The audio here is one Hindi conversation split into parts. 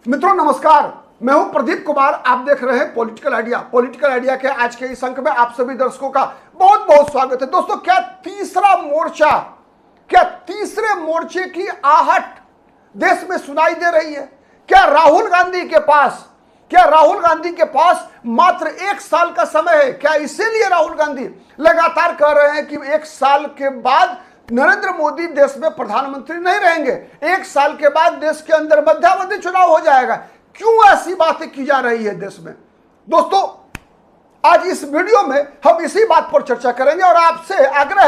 मित्रों नमस्कार, मैं हूं प्रदीप कुमार। आप देख रहे हैं पॉलिटिकल आइडिया। पॉलिटिकल आइडिया के आज के इस अंक में आप सभी दर्शकों का बहुत बहुत स्वागत है। दोस्तों, क्या तीसरे मोर्चे की आहट देश में सुनाई दे रही है? क्या राहुल गांधी के पास मात्र एक साल का समय है? क्या इसीलिए राहुल गांधी लगातार कह रहे हैं कि एक साल के बाद नरेंद्र मोदी देश में प्रधानमंत्री नहीं रहेंगे, एक साल के बाद देश के अंदर मध्यावधि चुनाव हो जाएगा? क्यों ऐसी बातें की जा रही है देश में? दोस्तों, आज इस वीडियो में हम इसी बात पर चर्चा करेंगे और आपसे आग्रह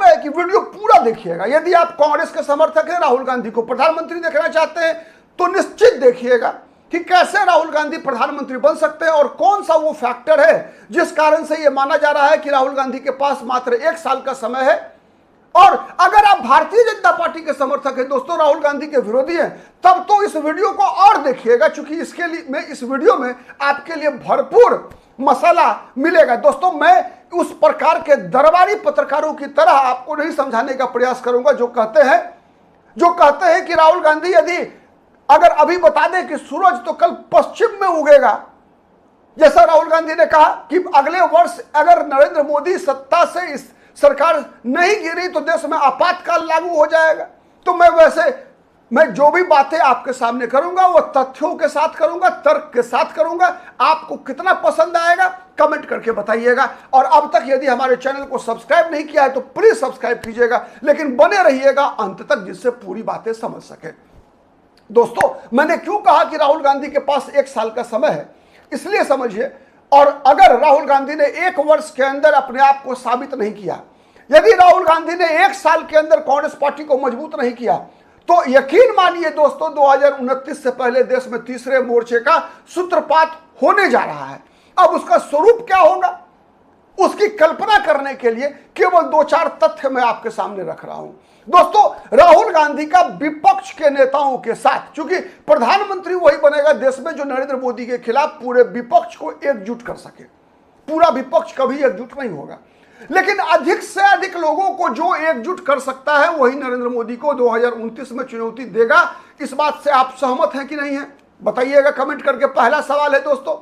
है कि वीडियो पूरा देखिएगा। यदि आप कांग्रेस के समर्थक हैं, राहुल गांधी को प्रधानमंत्री देखना चाहते हैं, तो निश्चित देखिएगा कि कैसे राहुल गांधी प्रधानमंत्री बन सकते हैं और कौन सा वो फैक्टर है जिस कारण से ये माना जा रहा है कि राहुल गांधी के पास मात्र एक साल का समय है। और अगर आप भारतीय जनता पार्टी के समर्थक हैं दोस्तों, राहुल गांधी के विरोधी हैं, तब तो इस वीडियो को और देखिएगा, क्योंकि इसके लिए इस वीडियो में आपके लिए भरपूर मसाला मिलेगा। दोस्तों, मैं उस प्रकार के दरबारी पत्रकारों की तरह आपको नहीं समझाने का प्रयास करूंगा जो कहते हैं कि राहुल गांधी यदि अगर अभी बता दें कि सूरज तो कल पश्चिम में उगेगा, जैसा राहुल गांधी ने कहा कि अगले वर्ष अगर नरेंद्र मोदी सत्ता से इस सरकार नहीं गिरी तो देश में आपातकाल लागू हो जाएगा। तो मैं जो भी बातें आपके सामने करूंगा वो तथ्यों के साथ करूंगा, तर्क के साथ करूंगा। आपको कितना पसंद आएगा कमेंट करके बताइएगा। और अब तक यदि हमारे चैनल को सब्सक्राइब नहीं किया है तो प्लीज सब्सक्राइब कीजिएगा, लेकिन बने रहिएगा अंत तक, जिससे पूरी बातें समझ सके। दोस्तों, मैंने क्यों कहा कि राहुल गांधी के पास एक साल का समय है, इसलिए समझिए। और अगर राहुल गांधी ने एक वर्ष के अंदर अपने आप को साबित नहीं किया, यदि राहुल गांधी ने एक साल के अंदर कांग्रेस पार्टी को मजबूत नहीं किया, तो यकीन मानिए दोस्तों 2029 से पहले देश में तीसरे मोर्चे का सूत्रपात होने जा रहा है। अब उसका स्वरूप क्या होगा, उसकी कल्पना करने के लिए केवल 2-4 तथ्य मैं आपके सामने रख रहा हूं। दोस्तों, राहुल गांधी का विपक्ष के नेताओं के साथ, क्योंकि प्रधानमंत्री वही बनेगा देश में जो नरेंद्र मोदी के खिलाफ पूरे विपक्ष को एकजुट कर सके। पूरा विपक्ष कभी एकजुट नहीं होगा, लेकिन अधिक से अधिक लोगों को जो एकजुट कर सकता है वही नरेंद्र मोदी को 2029 में चुनौती देगा। इस बात से आप सहमत हैं कि नहीं है, बताइएगा कमेंट करके। पहला सवाल है दोस्तों,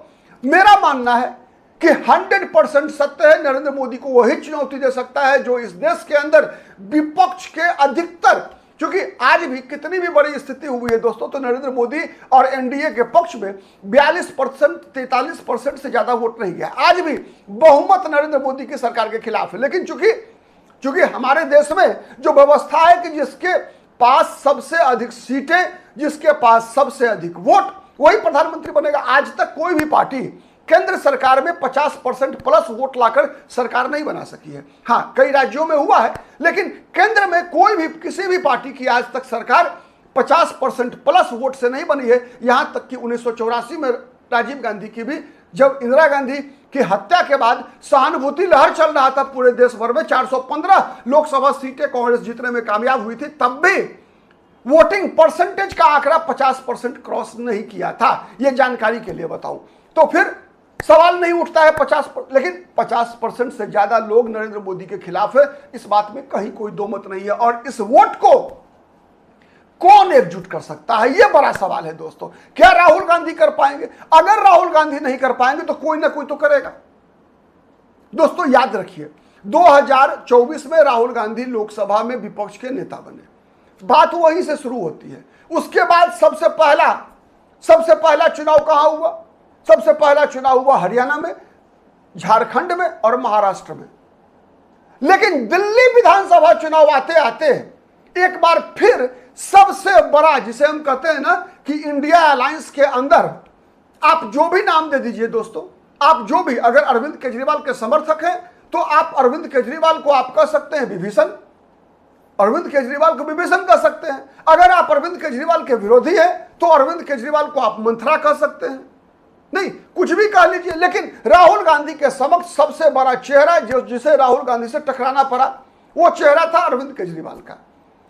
मेरा मानना है कि 100% सत्य है, नरेंद्र मोदी को वही चुनौती दे सकता है जो इस देश के अंदर विपक्ष के अधिकतर, क्योंकि आज भी कितनी भी बड़ी स्थिति हुई है दोस्तों, तो नरेंद्र मोदी और एनडीए के पक्ष में 42% 43% से ज्यादा वोट नहीं गया। आज भी बहुमत नरेंद्र मोदी की सरकार के खिलाफ है। लेकिन चूंकि हमारे देश में जो व्यवस्था है कि जिसके पास सबसे अधिक सीटें, जिसके पास सबसे अधिक वोट, वही प्रधानमंत्री बनेगा। आज तक कोई भी पार्टी केंद्र सरकार में 50% प्लस वोट लाकर सरकार नहीं बना सकी है। हाँ, कई राज्यों में हुआ है, लेकिन केंद्र में कोई भी किसी भी पार्टी की आज तक सरकार 50% प्लस वोट से नहीं बनी है। यहां तक कि 1984 में राजीव गांधी की भी, जब इंदिरा गांधी की हत्या के बाद सहानुभूति लहर चल रहा था पूरे देश भर में, 415 लोकसभा सीटें कांग्रेस जीतने में कामयाब हुई थी, तब भी वोटिंग परसेंटेज का आंकड़ा 50% क्रॉस नहीं किया था। यह जानकारी के लिए बताऊं तो फिर सवाल नहीं उठता है 50%, लेकिन 50% से ज्यादा लोग नरेंद्र मोदी के खिलाफ है, इस बात में कहीं कोई दो मत नहीं है। और इस वोट को कौन एकजुट कर सकता है, यह बड़ा सवाल है दोस्तों। क्या राहुल गांधी कर पाएंगे? अगर राहुल गांधी नहीं कर पाएंगे तो कोई ना कोई तो करेगा। दोस्तों, याद रखिए 2024 में राहुल गांधी लोकसभा में विपक्ष के नेता बने, बात वहीं से शुरू होती है। उसके बाद सबसे पहला चुनाव कहां हुआ? सबसे पहला चुनाव हुआ हरियाणा में, झारखंड में और महाराष्ट्र में। लेकिन दिल्ली विधानसभा चुनाव आते आते एक बार फिर सबसे बड़ा, जिसे हम कहते हैं ना कि इंडिया अलायंस के अंदर, आप जो भी नाम दे दीजिए दोस्तों, आप जो भी, अगर अरविंद केजरीवाल के समर्थक हैं तो आप अरविंद केजरीवाल को आप कह सकते हैं विभीषण, अरविंद केजरीवाल को विभीषण कह सकते हैं। अगर आप अरविंद केजरीवाल के विरोधी हैं तो अरविंद केजरीवाल को आप मंथरा कह सकते हैं, नहीं कुछ भी कह लीजिए। लेकिन राहुल गांधी के समक्ष सबसे बड़ा चेहरा जिसे राहुल गांधी से टकराना पड़ा, वो चेहरा था अरविंद केजरीवाल का।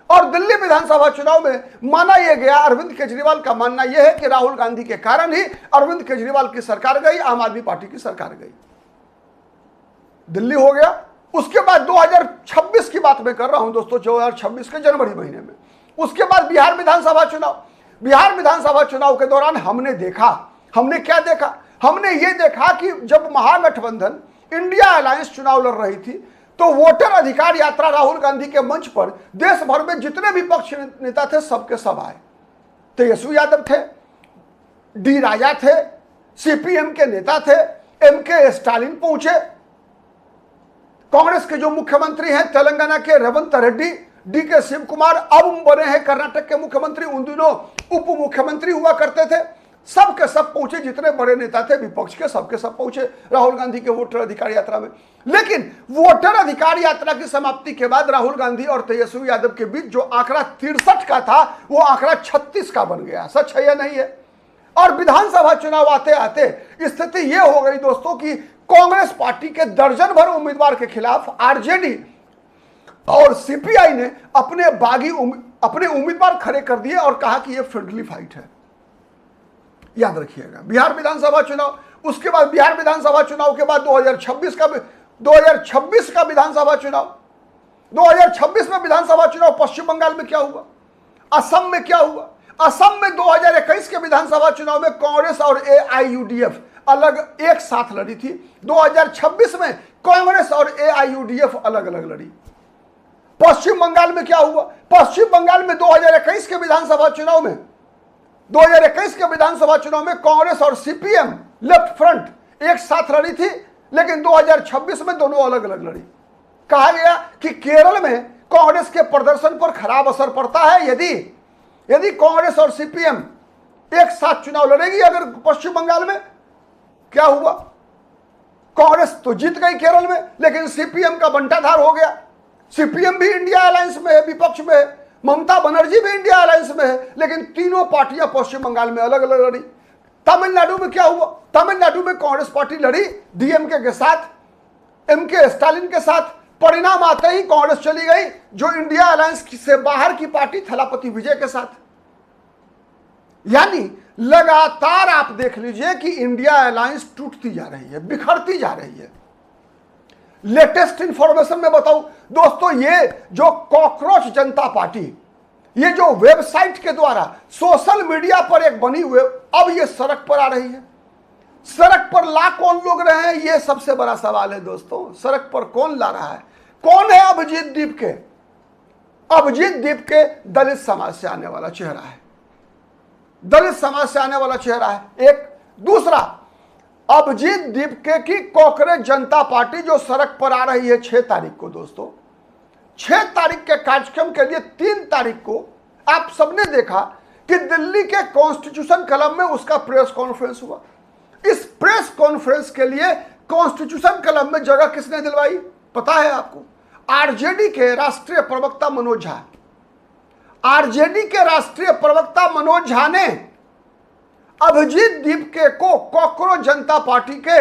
और दिल्ली विधानसभा चुनाव में माना यह गया, अरविंद केजरीवाल का मानना यह है कि राहुल गांधी के कारण ही अरविंद केजरीवाल की सरकार गई, आम आदमी पार्टी की सरकार गई। दिल्ली हो गया। उसके बाद 2026 की बात मैं कर रहा हूं दोस्तों, 2026 के जनवरी महीने में। उसके बाद बिहार विधानसभा चुनाव। बिहार विधानसभा चुनाव के दौरान हमने क्या देखा? हमने ये देखा कि जब महागठबंधन इंडिया अलायंस चुनाव लड़ रही थी तो वोटर अधिकार यात्रा राहुल गांधी के मंच पर देश भर में जितने भी पक्ष नेता थे सबके सब आए। तेजस्वी यादव थे, डी राजा थे, सीपीएम के नेता थे, एमके स्टालिन पहुंचे, कांग्रेस के जो मुख्यमंत्री हैं तेलंगाना के रेवंत रेड्डी, डी के शिव कुमार अब बने हैं कर्नाटक के मुख्यमंत्री, उन दिनों उप मुख्यमंत्री हुआ करते थे, सबके सब पहुंचे, जितने बड़े नेता थे विपक्ष के सबके सब पहुंचे राहुल गांधी के वोटर अधिकार यात्रा में। लेकिन वोटर अधिकार यात्रा की समाप्ति के बाद राहुल गांधी और तेजस्वी यादव के बीच जो आंकड़ा 63 का था वो आंकड़ा 36 का बन गया। सच है या नहीं है? और विधानसभा चुनाव आते आते स्थिति यह हो गई दोस्तों कि कांग्रेस पार्टी के दर्जन भर उम्मीदवार के खिलाफ आरजेडी और सीपीआई ने अपने उम्मीदवार खड़े कर दिए और कहा कि यह फ्रेंडली फाइट है। याद रखिएगा, बिहार विधानसभा चुनाव, उसके बाद बिहार विधानसभा चुनाव के बाद 2026 का विधानसभा चुनाव, 2026 में विधानसभा चुनाव पश्चिम बंगाल में क्या हुआ, असम में क्या हुआ? असम में 2021 के विधानसभा चुनाव में कांग्रेस और एआईयूडीएफ अलग एक साथ लड़ी थी। 2026 में कांग्रेस और एआईयूडीएफ अलग अलग लड़ी। पश्चिम बंगाल में क्या हुआ? पश्चिम बंगाल में 2021 के विधानसभा चुनाव में कांग्रेस और सीपीएम लेफ्ट फ्रंट एक साथ लड़ी थी, लेकिन 2026 में दोनों अलग अलग लड़ी। कहा गया कि केरल में कांग्रेस के प्रदर्शन पर खराब असर पड़ता है यदि कांग्रेस और सीपीएम एक साथ चुनाव लड़ेगी। अगर पश्चिम बंगाल में क्या हुआ? कांग्रेस तो जीत गई केरल में, लेकिन सीपीएम का बंटाधार हो गया। सीपीएम भी इंडिया अलायंस में है, विपक्ष में है, ममता बनर्जी भी इंडिया अलायंस में है, लेकिन तीनों पार्टियां पश्चिम बंगाल में अलग अलग लड़ी। तमिलनाडु में क्या हुआ? तमिलनाडु में कांग्रेस पार्टी लड़ी डीएमके के साथ, एमके स्टालिन के साथ। परिणाम आते ही कांग्रेस चली गई जो इंडिया अलायंस से बाहर की पार्टी थलापति विजय के साथ। यानी लगातार आप देख लीजिए कि इंडिया अलायंस टूटती जा रही है, बिखरती जा रही है। लेटेस्ट इंफॉर्मेशन में बताऊं दोस्तों, ये जो कॉकरोच जनता पार्टी, ये जो वेबसाइट के द्वारा सोशल मीडिया पर एक बनी हुई, अब ये सड़क पर आ रही है। सड़क पर ला कौन लोग रहे हैं, ये सबसे बड़ा सवाल है दोस्तों। सड़क पर कौन ला रहा है? कौन है अभिजीत दीप के? अभिजीत दीप के दलित समाज से आने वाला चेहरा है, दलित समाज से आने वाला चेहरा है। एक दूसरा, अभिजीत दीपके की कॉकरोच जनता पार्टी जो सड़क पर आ रही है 6 तारीख को दोस्तों। 6 तारीख के कार्यक्रम के लिए 3 तारीख को आप सबने देखा कि दिल्ली के कॉन्स्टिट्यूशन क्लब में उसका प्रेस कॉन्फ्रेंस हुआ। इस प्रेस कॉन्फ्रेंस के लिए कॉन्स्टिट्यूशन क्लब में जगह किसने दिलवाई पता है आपको? आरजेडी के राष्ट्रीय प्रवक्ता मनोज झा। आरजेडी के राष्ट्रीय प्रवक्ता मनोज झा ने अभिजीत दीपके को कॉकरोच जनता पार्टी के,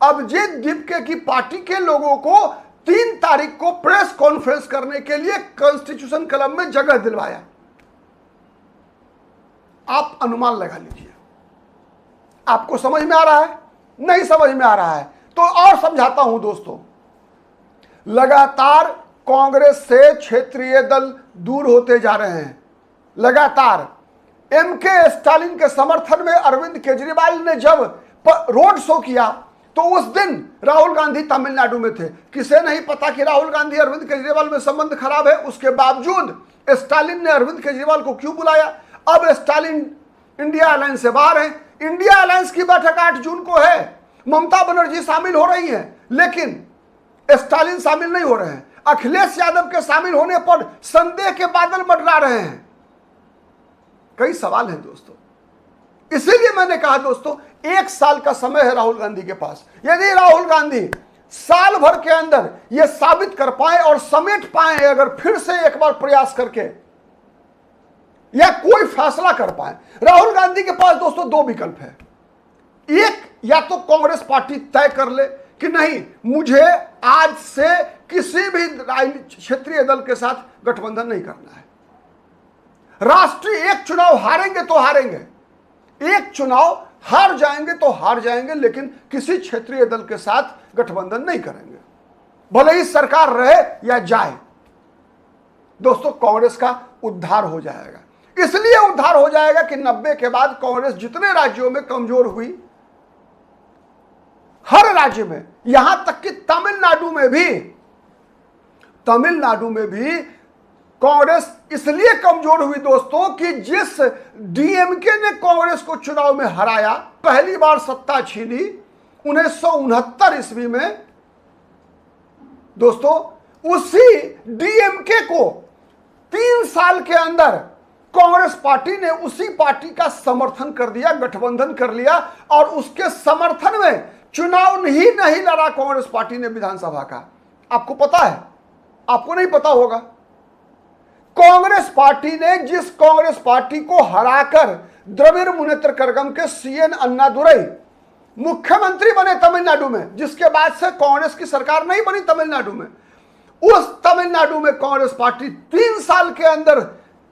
अभिजीत दीपके की पार्टी के लोगों को 3 तारीख को प्रेस कॉन्फ्रेंस करने के लिए कॉन्स्टिट्यूशन क्लब में जगह दिलवाया। आप अनुमान लगा लीजिए। आपको समझ में आ रहा है? नहीं समझ में आ रहा है तो और समझाता हूं दोस्तों। लगातार कांग्रेस से क्षेत्रीय दल दूर होते जा रहे हैं। लगातार एमके स्टालिन के समर्थन में अरविंद केजरीवाल ने जब रोड शो किया तो उस दिन राहुल गांधी तमिलनाडु में थे। किसे नहीं पता कि राहुल गांधी अरविंद केजरीवाल में संबंध खराब है। उसके बावजूद स्टालिन ने अरविंद केजरीवाल को क्यों बुलाया? अब स्टालिन इंडिया अलायंस से बाहर है। इंडिया अलायंस की बैठक 8 जून को है। ममता बनर्जी शामिल हो रही है, लेकिन स्टालिन शामिल नहीं हो रहे हैं। अखिलेश यादव के शामिल होने पर संदेह के बादल मंडरा रहे हैं। कई सवाल हैं दोस्तों। इसीलिए मैंने कहा दोस्तों, 1 साल का समय है राहुल गांधी के पास। यदि राहुल गांधी साल भर के अंदर यह साबित कर पाए और समेट पाए, अगर फिर से एक बार प्रयास करके या कोई फैसला कर पाए, राहुल गांधी के पास दोस्तों 2 विकल्प है। एक, या तो कांग्रेस पार्टी तय कर ले कि नहीं, मुझे आज से किसी भी क्षेत्रीय दल के साथ गठबंधन नहीं करना है। राष्ट्रीय एक चुनाव हारेंगे तो हारेंगे, एक चुनाव हार जाएंगे तो हार जाएंगे, लेकिन किसी क्षेत्रीय दल के साथ गठबंधन नहीं करेंगे, भले ही सरकार रहे या जाए। दोस्तों, कांग्रेस का उद्धार हो जाएगा। इसलिए उद्धार हो जाएगा कि 90 के बाद कांग्रेस जितने राज्यों में कमजोर हुई, हर राज्य में, यहां तक कि तमिलनाडु में भी कांग्रेस इसलिए कमजोर हुई दोस्तों कि जिस डीएमके ने कांग्रेस को चुनाव में हराया, पहली बार सत्ता छीनी 1969 ईस्वी में दोस्तों, उसी डीएमके को 3 साल के अंदर कांग्रेस पार्टी ने उसी पार्टी का समर्थन कर दिया, गठबंधन कर लिया, और उसके समर्थन में चुनाव ही नहीं लड़ा कांग्रेस पार्टी ने विधानसभा का। आपको पता है? आपको नहीं पता होगा। कांग्रेस पार्टी ने जिस कांग्रेस पार्टी को हराकर द्रविड़ मुनेत्र कड़गम के सीएन अन्नादुरई मुख्यमंत्री बने तमिलनाडु में, जिसके बाद से कांग्रेस की सरकार नहीं बनी तमिलनाडु में, उस तमिलनाडु में कांग्रेस पार्टी 3 साल के अंदर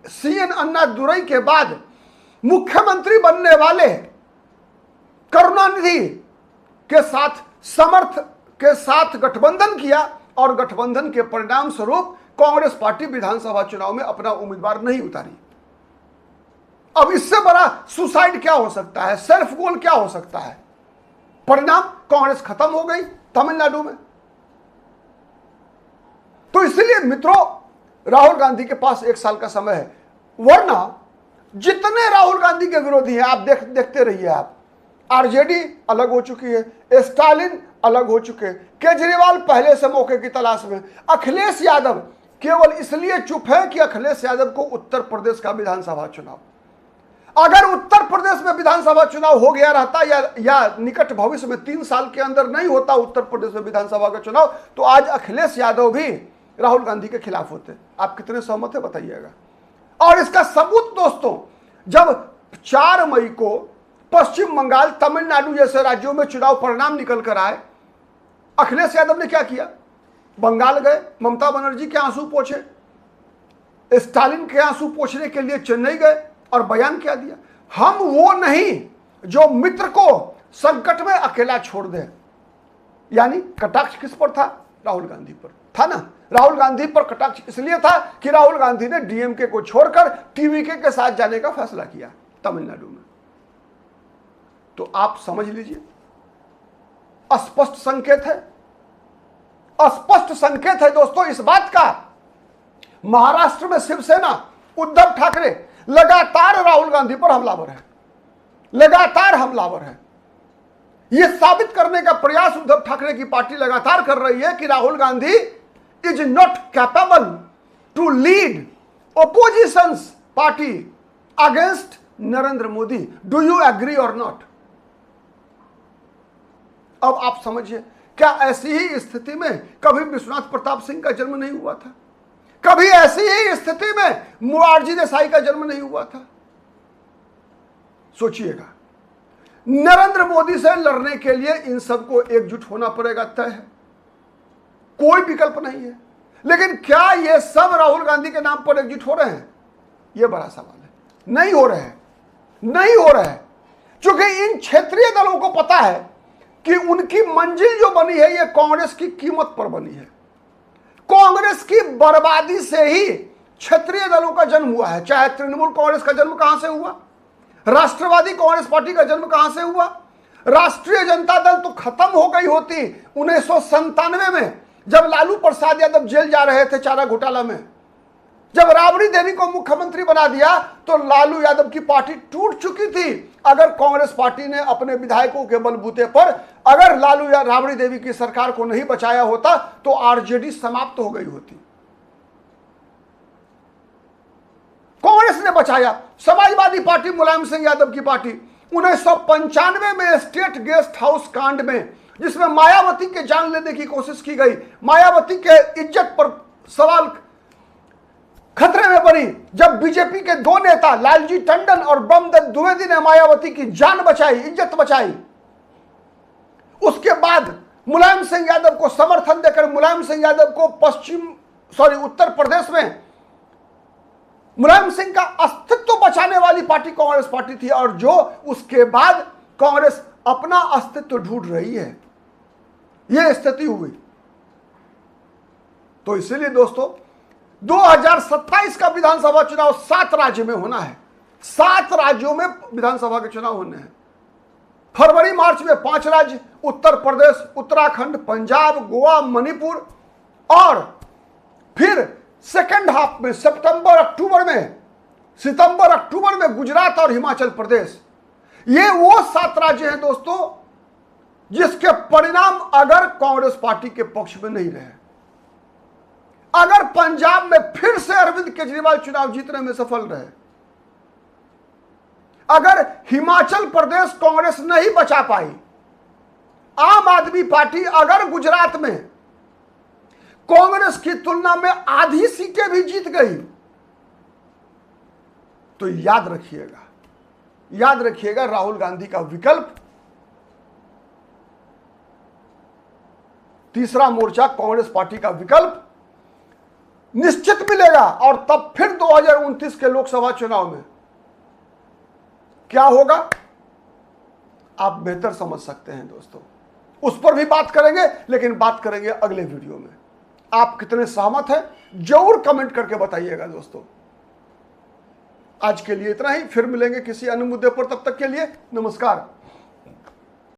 सीएन अन्नादुरई के बाद मुख्यमंत्री बनने वाले करुणानिधि के साथ गठबंधन किया, और गठबंधन के परिणाम स्वरूप कांग्रेस पार्टी विधानसभा चुनाव में अपना उम्मीदवार नहीं उतारी। अब इससे बड़ा सुसाइड क्या हो सकता है? सेल्फ गोल क्या हो सकता है? परिणाम, कांग्रेस खत्म हो गई तमिलनाडु में। तो इसलिए मित्रों, राहुल गांधी के पास 1 साल का समय है, वरना जितने राहुल गांधी के विरोधी हैं आप देखते रहिए। आप आरजेडी अलग हो चुकी है, स्टालिन अलग हो चुके, केजरीवाल पहले से मौके की तलाश में, अखिलेश यादव केवल इसलिए चुप है कि अखिलेश यादव को उत्तर प्रदेश का विधानसभा चुनाव, अगर उत्तर प्रदेश में विधानसभा चुनाव हो गया रहता या निकट भविष्य में 3 साल के अंदर नहीं होता उत्तर प्रदेश में विधानसभा का चुनाव, तो आज अखिलेश यादव भी राहुल गांधी के खिलाफ होते। आप कितने सहमत है बताइएगा। और इसका सबूत दोस्तों, जब 4 मई को पश्चिम बंगाल, तमिलनाडु जैसे राज्यों में चुनाव परिणाम निकल कर आए, अखिलेश यादव ने क्या किया? बंगाल गए, ममता बनर्जी के आंसू पोंछे, स्टालिन के आंसू पोंछने के लिए चेन्नई गए और बयान क्या दिया? हम वो नहीं जो मित्र को संकट में अकेला छोड़ दे। यानी कटाक्ष किस पर था? राहुल गांधी पर था ना। राहुल गांधी पर कटाक्ष इसलिए था कि राहुल गांधी ने डीएमके को छोड़कर टीवीके के साथ जाने का फैसला किया तमिलनाडु में। तो आप समझ लीजिए, स्पष्ट संकेत है दोस्तों इस बात का। महाराष्ट्र में शिवसेना, उद्धव ठाकरे लगातार राहुल गांधी पर हमलावर है। यह साबित करने का प्रयास उद्धव ठाकरे की पार्टी लगातार कर रही है कि Rahul Gandhi is not capable to lead oppositions party against Narendra Modi. Do you agree और नॉट? अब आप समझिए, क्या ऐसी ही स्थिति में कभी विश्वनाथ प्रताप सिंह का जन्म नहीं हुआ था? कभी ऐसी ही स्थिति में मोरारजी देसाई का जन्म नहीं हुआ था? सोचिएगा, नरेंद्र मोदी से लड़ने के लिए इन सबको एकजुट होना पड़ेगा, तय है, कोई विकल्प नहीं है। लेकिन क्या ये सब राहुल गांधी के नाम पर एकजुट हो रहे हैं? यह बड़ा सवाल है। नहीं हो रहे हैं, क्योंकि इन क्षेत्रीय दलों को पता है कि उनकी मंजिल जो बनी है, यह कांग्रेस की कीमत पर बनी है। कांग्रेस की बर्बादी से ही क्षेत्रीय दलों का जन्म हुआ है। चाहे तृणमूल कांग्रेस का जन्म कहां से हुआ, राष्ट्रवादी कांग्रेस पार्टी का जन्म कहां से हुआ, राष्ट्रीय जनता दल तो खत्म हो गई होती 1997 में, जब लालू प्रसाद यादव जेल जा रहे थे चारा घोटाला में। जब राबड़ी देवी को मुख्यमंत्री बना दिया तो लालू यादव की पार्टी टूट चुकी थी। अगर कांग्रेस पार्टी ने अपने विधायकों के बलबूते पर अगर लालू या राबड़ी देवी की सरकार को नहीं बचाया होता तो आरजेडी समाप्त हो गई होती। कांग्रेस ने बचाया। समाजवादी पार्टी, मुलायम सिंह यादव की पार्टी 1995 में स्टेट गेस्ट हाउस कांड में, जिसमें मायावती के जान लेने की कोशिश की गई, मायावती के इज्जत पर सवाल खतरे में पड़ी, जब बीजेपी के 2 नेता लालजी टंडन और ब्रह्मदत्त द्विवेदी ने मायावती की जान बचाई, इज्जत बचाई, उसके बाद मुलायम सिंह यादव को समर्थन देकर मुलायम सिंह यादव को उत्तर प्रदेश में मुलायम सिंह का अस्तित्व बचाने वाली पार्टी कांग्रेस पार्टी थी, और जो उसके बाद कांग्रेस अपना अस्तित्व ढूंढ रही है, यह स्थिति हुई। तो इसीलिए दोस्तों, 2027 का विधानसभा चुनाव 7 राज्य में होना है। 7 राज्यों में विधानसभा के चुनाव होने हैं। फरवरी मार्च में 5 राज्य, उत्तर प्रदेश, उत्तराखंड, पंजाब, गोवा, मणिपुर, और फिर सेकेंड हाफ में सितंबर अक्टूबर में गुजरात और हिमाचल प्रदेश। ये वो 7 राज्य हैं दोस्तों जिसके परिणाम अगर कांग्रेस पार्टी के पक्ष में नहीं रहे, अगर पंजाब में फिर से अरविंद केजरीवाल चुनाव जीतने में सफल रहे, अगर हिमाचल प्रदेश कांग्रेस नहीं बचा पाई, आम आदमी पार्टी अगर गुजरात में कांग्रेस की तुलना में आधी सीटें भी जीत गई, तो याद रखिएगा राहुल गांधी का विकल्प तीसरा मोर्चा कांग्रेस पार्टी का विकल्प निश्चित मिलेगा। और तब फिर 2029 के लोकसभा चुनाव में क्या होगा आप बेहतर समझ सकते हैं दोस्तों। उस पर भी बात करेंगे, लेकिन बात करेंगे अगले वीडियो में। आप कितने सहमत हैं जरूर कमेंट करके बताइएगा दोस्तों। आज के लिए इतना ही, फिर मिलेंगे किसी अन्य मुद्दे पर। तब तक के लिए नमस्कार।